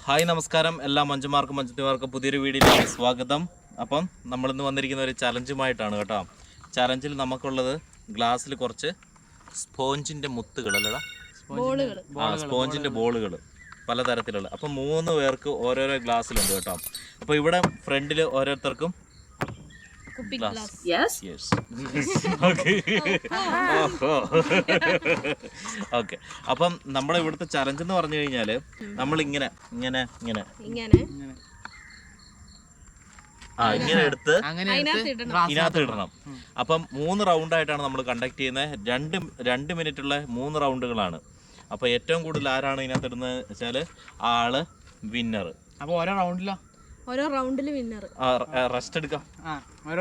Hi നമസ്കാരം, എല്ലാ മഞ്ജുമാർക്കും മഞ്ജുമാർക്കും പുതിയൊരു വീഡിയോയിലേക്ക് സ്വാഗതം. അപ്പം നമ്മളിന്ന് വന്നിരിക്കുന്ന ഒരു ചലഞ്ചുമായിട്ടാണ് കേട്ടോ. ചലഞ്ചിൽ നമുക്കുള്ളത് ഗ്ലാസ്സിൽ കുറച്ച് സ്പോഞ്ചിൻ്റെ മുത്തുകൾ അല്ലടാ, സ്പോഞ്ചിൻ്റെ ബോളുകൾ പലതരത്തിലുള്ള. അപ്പം 3 പേർക്ക് ഓരോരോ ഗ്ലാസ്സിലുണ്ട് കേട്ടോ. അപ്പോൾ ഇവിടെ ഫ്രണ്ടിൽ ഓരോരുത്തർക്കും ഓക്കെ. അപ്പം നമ്മുടെ ഇവിടുത്തെ ചലഞ്ച് എന്ന് പറഞ്ഞു കഴിഞ്ഞാല് നമ്മൾ ഇങ്ങനെ ഇങ്ങനെ ഇങ്ങനെ ഇങ്ങനെ എടുത്ത് ഇതിനകത്ത് ഇടണം. അപ്പം 3 റൗണ്ടായിട്ടാണ് നമ്മൾ കണ്ടക്ട് ചെയ്യുന്നത്. 2 മിനിറ്റുള്ള 3 റൗണ്ടുകളാണ്. അപ്പൊ ഏറ്റവും കൂടുതൽ ആരാണ് ഇതിനകത്ത് ഇടുന്നത് വെച്ചാല് ആള് വിന്നർ. അപ്പൊ ഓരോ റൗണ്ടിൽ വിന്നർ. റെസ്റ്റ് എടുക്കാം, ഓരോ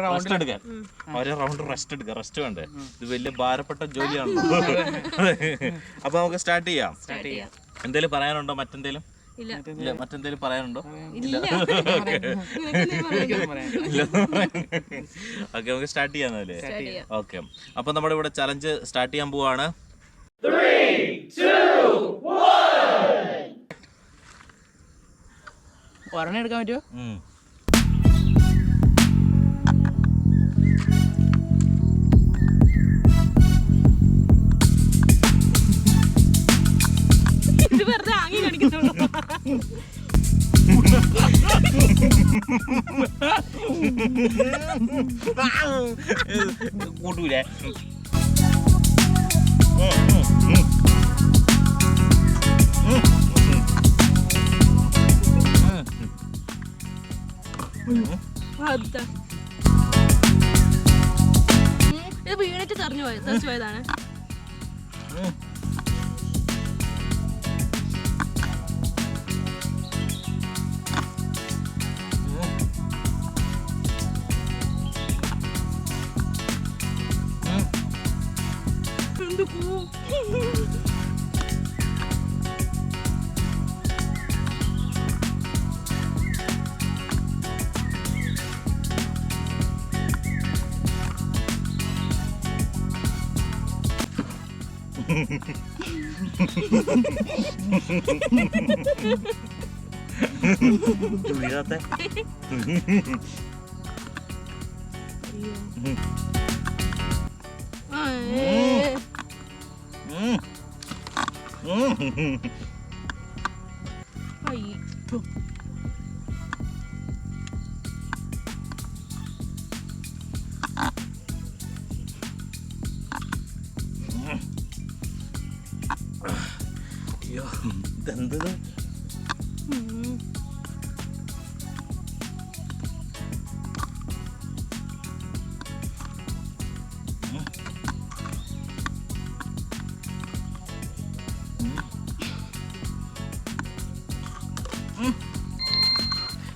റൗണ്ട് റെസ്റ്റ് എടുക്കാം. റെസ്റ്റ് വേണ്ടേ? ഇത് വലിയ ഭാരപ്പെട്ട ജോലിയാണല്ലോ. അപ്പൊ നമുക്ക് സ്റ്റാർട്ട് ചെയ്യാം. എന്തേലും പറയാനുണ്ടോ? മറ്റെന്തേലും മറ്റെന്തേലും പറയാനുണ്ടോ? ഓക്കെ, നമുക്ക് സ്റ്റാർട്ട് ചെയ്യാന്നല്ലേ? ഓക്കെ, അപ്പൊ നമ്മുടെ ഇവിടെ ചലഞ്ച് സ്റ്റാർട്ട് ചെയ്യാൻ പോവാണ്. 3, 2, 1. ഒരെണ്ണം എടുക്കാൻ പറ്റുമോ? ഇത് വെറുതെ ആങ്ങി കാണിക്കുന്നുള്ളൂ. കൂട്ടൂലേ? ഇത് വീണിട്ട് തെറിച്ചു പോയതാണ്. വീഴാത്തെ അയ്യോ, ഇതെന്തത്?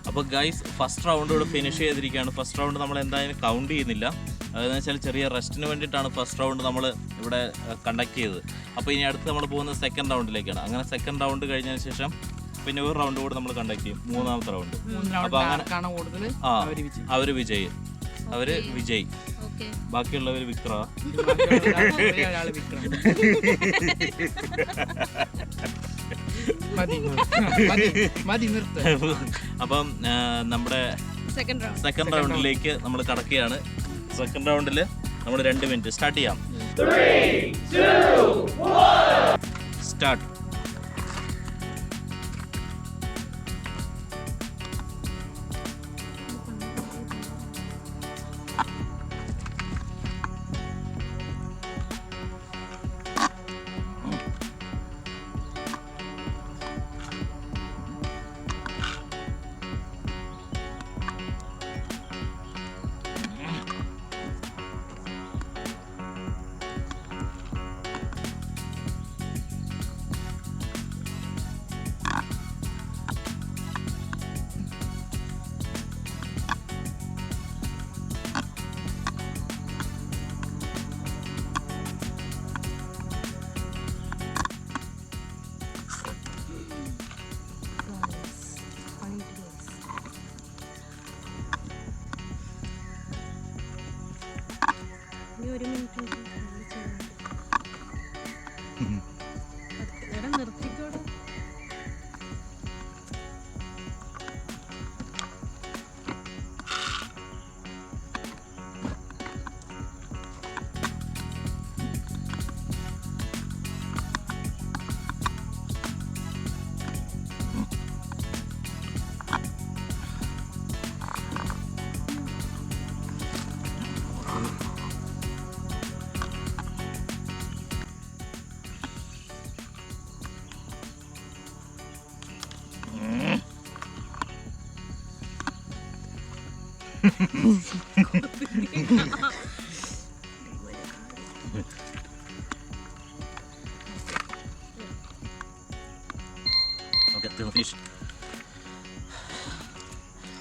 അപ്പോൾ ഗൈസ്, ഫസ്റ്റ് റൗണ്ട് ഇവിടെ ഫിനിഷ് ചെയ്തിരിക്കുകയാണ്. ഫസ്റ്റ് റൗണ്ട് നമ്മൾ എന്തായാലും കൗണ്ട് ചെയ്യുന്നില്ല. അതെന്ന് വെച്ചാൽ ചെറിയ റെസ്റ്റിന് വേണ്ടിയിട്ടാണ് ഫസ്റ്റ് റൗണ്ട് നമ്മൾ ഇവിടെ കണ്ടക്ട് ചെയ്തത്. അപ്പോൾ ഇനി അടുത്ത് നമ്മൾ പോകുന്നത് സെക്കൻഡ് റൗണ്ടിലേക്കാണ്. അങ്ങനെ സെക്കൻഡ് റൗണ്ട് കഴിഞ്ഞതിന് ശേഷം പിന്നെ ഒരു റൗണ്ട് കൂടെ നമ്മൾ കണ്ടക്ട് ചെയ്യും, 3ാമത്തെ റൗണ്ട്. അപ്പോൾ അങ്ങനെ അവര് വിജയി, ബാക്കിയുള്ളവർ വിക്ര. അപ്പം നമ്മുടെ സെക്കൻഡ് റൗണ്ടിലേക്ക് നമ്മൾ കടക്കുകയാണ്. സെക്കൻഡ് റൗണ്ടിൽ നമ്മൾ 2 മിനിറ്റ് സ്റ്റാർട്ട് ചെയ്യാം. 3, 2, 1. സ്റ്റാർട്ട്.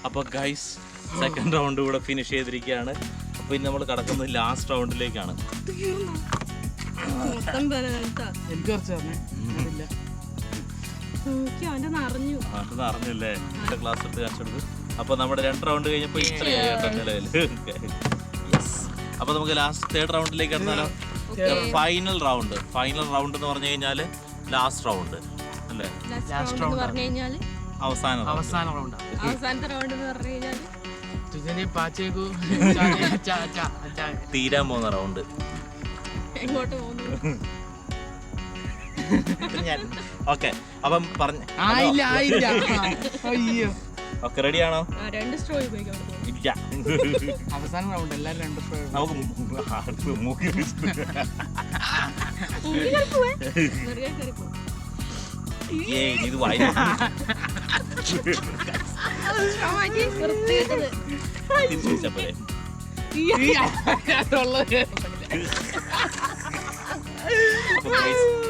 അപ്പോൾ ഗൈസ് സെക്കൻഡ് റൗണ്ട് കൂടെ ഫിനിഷ് ചെയ്തിരിക്കുകയാണ്. അപ്പോൾ ഇനി നമ്മൾ കടക്കുന്നത് ലാസ്റ്റ് റൗണ്ടിലേക്കാണ്. എനിക്ക് കുറച്ച് അറിഞ്ഞു അറിഞ്ഞില്ലേ എൻ്റെ ക്ലാസ് എടുത്ത് കാണിച്ചെടുത്ത്. അപ്പോൾ നമ്മുടെ 2 റൗണ്ട് കഴിഞ്ഞപ്പോൾ ഇത്രയായി കേട്ടോ നിലവിൽ. അപ്പോൾ നമുക്ക് ലാസ്റ്റ് തേർഡ് റൗണ്ടിലേക്ക് കടന്നാലോ? ഫൈനൽ റൗണ്ട് എന്ന് പറഞ്ഞു കഴിഞ്ഞാൽ ലാസ്റ്റ് റൗണ്ട് അല്ലേ? അവസാന റൗണ്ട്. അവസാനത്തെ റൗണ്ട് എന്ന് പറഞ്ഞു കഴിഞ്ഞാൽ തീരാൻ പോകുന്ന റൗണ്ട്. എങ്ങോട്ട് പോകുന്നു? ഓക്കെ അപ്പം പറഞ്ഞു. ഓക്കെ റെഡിയാണോ? 2 സ്ട്രോ ഉപയോഗിക്കാം. ഇല്ല, അവസാന റൗണ്ട് എല്ലാരും 2 സ്ട്രോ. നമുക്ക് ഇത് വായി തിരിച്ചപ്പോഴേ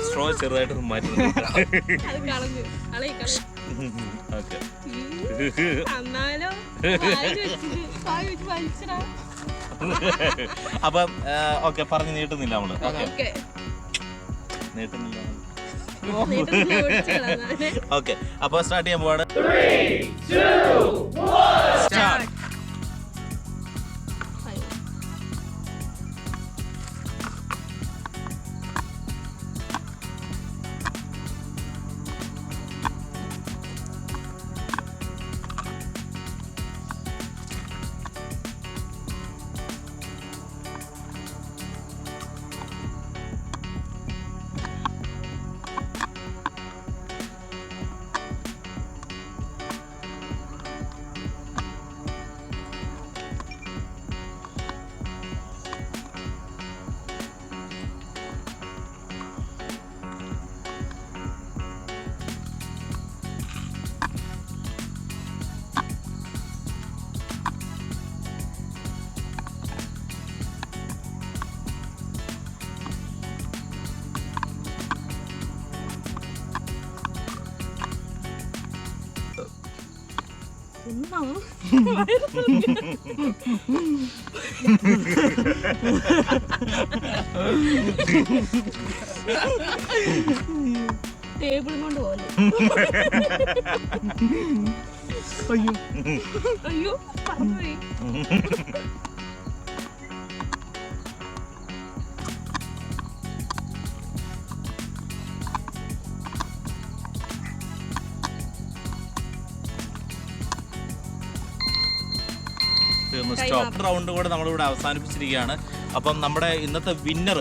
സ്ട്രോ ചെറുതായിട്ട് മാറ്റി. ഓക്കെ അപ്പം ഓക്കെ പറഞ്ഞ് നീട്ടുന്നില്ല നമ്മള്. ഓക്കെ നീട്ടുന്നില്ല. ഓക്കെ അപ്പൊ സ്റ്റാർട്ട് ചെയ്യാൻ പോവാണ്. 3, 2, 1 സ്റ്റാർട്ട്. ടേബിളും കൊണ്ട് പോലെ. അയ്യോ പറഞ്ഞുപോയി. സ്റ്റോപ്പ് റൗണ്ട് കൂടെ നമ്മളിവിടെ അവസാനിപ്പിച്ചിരിക്കുകയാണ്. അപ്പം നമ്മുടെ ഇന്നത്തെ വിന്നർ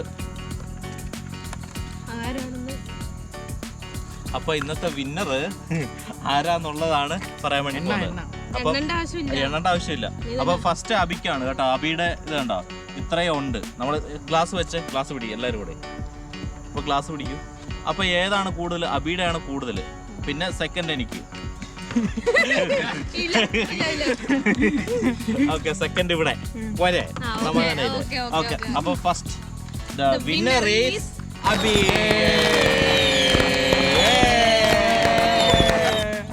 ആരാന്നുള്ളതാണ് പറയാൻ വേണ്ടി പോകുന്നത്. അപ്പം എണ്ണേണ്ട ആവശ്യമില്ല. അപ്പൊ ഫസ്റ്റ് അബിക്കാണ് കേട്ടോ. അബിയുടെ ഇത് കണ്ടോ ഇത്രയും ഉണ്ട്. നമ്മൾ ഗ്ലാസ് പിടിക്കും എല്ലാവരും കൂടെ. അപ്പോൾ ഗ്ലാസ് പിടിക്കും. അപ്പോൾ ഏതാണ് കൂടുതൽ? അബിയുടെ ആണ് കൂടുതൽ. പിന്നെ സെക്കൻഡ് എനിക്ക്. ഓക്കെ സെക്കൻഡ് ഇവിടെ പോരെ. ഓക്കെ അപ്പൊ first the winner is Abi.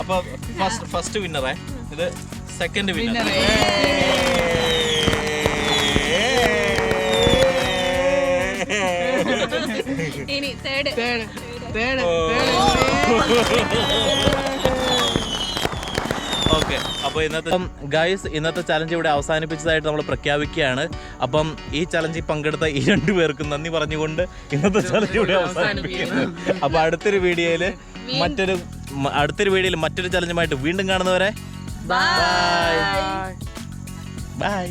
അപ്പൊ ഫസ്റ്റ് വിന്നറേ ഇത്. സെക്കൻഡ് വിന്നർ ഇനി തേർഡ്. ഓക്കെ അപ്പോൾ ഇന്നത്തെ ചലഞ്ച് ഇവിടെ അവസാനിപ്പിച്ചതായിട്ട് നമ്മൾ പ്രഖ്യാപിക്കുകയാണ്. അപ്പം ഈ ചലഞ്ചിൽ പങ്കെടുത്ത ഈ 2 പേർക്കും നന്ദി പറഞ്ഞുകൊണ്ട് ഇന്നത്തെ ചലഞ്ച് ഇവിടെ അവസാനിപ്പിക്കുന്നു. അപ്പോൾ അടുത്തൊരു വീഡിയോയിൽ മറ്റൊരു ചലഞ്ചുമായിട്ട് വീണ്ടും കാണുന്നവരെ ബൈ.